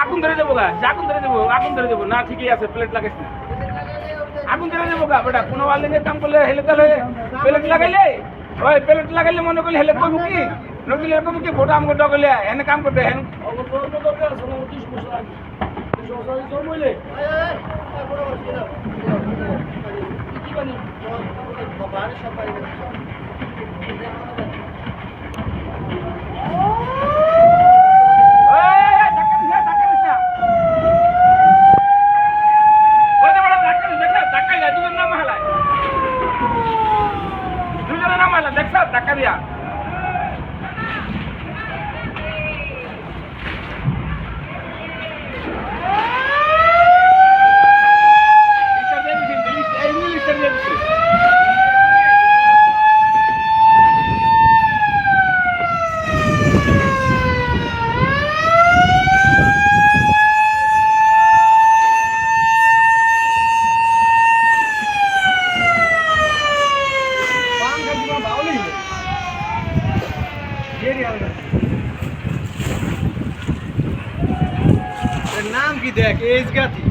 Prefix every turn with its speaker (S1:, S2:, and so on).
S1: আগুন ধরে দেবো গা, আগুন ধরে দেবো, আগুন ধরে দেবো। না ঠিকই আছে, প্লেট লাগাইস না। আগুন ধরে দেবো গা বেটা, কোনো ওয়ার্ল্ডিংয়ের কাম করলে হেলে তাহলে প্লেট লাগাইলে, ওই প্লেট লাগাইলে মনে করলে হেলে করবো কি, নকিলে এরকম কি ভোট আমগো ডগলে এনে কাম করতে হেন। ধাক্কা দিয়া
S2: নাম কি দেখ এজ গাতি